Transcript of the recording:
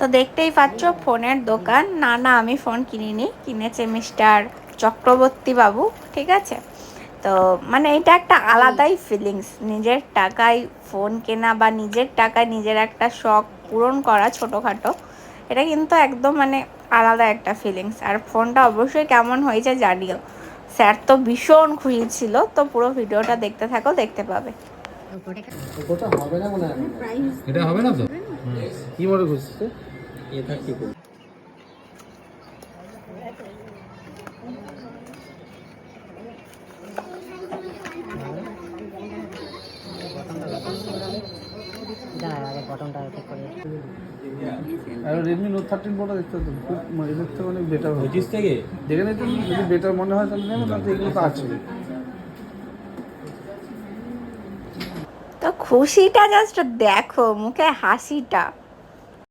তো দেখতেই পাচ্ছ ফোনের দোকান। না না, আমি ফোন কিনিনি, কিনেছে মিস্টার চক্রবর্তী বাবু, ঠিক আছে। তো মানে এটা একটা আলাদাই ফিলিংস, নিজের টাকায় ফোন কেনা বা নিজের টাকায় নিজের একটা শখ পূরণ করা ছোটোখাটো, এটা কিন্তু একদম মানে আলাদা একটা ফিলিংস। আর ফোনটা অবশ্যই কেমন হয়েছে জানিও। স্যার তো ভীষণ খুশি ছিল। তো পুরো ভিডিওটা দেখতে থাকো, দেখতে পাবে। এটা হবে না তো কি মনে করছিস এটা কি করব আর রেডমি নোট 13 প্রোটা দেখতে তো খুব এদের থেকে অনেক বেটার হয়। 25 থেকে যেখানে যদি বেটার মনে হয় তাহলে নেবো, তাহলে এগুলো তো আছে। তো খুশিটা জাস্ট দেখো, মুখে হাসিটা।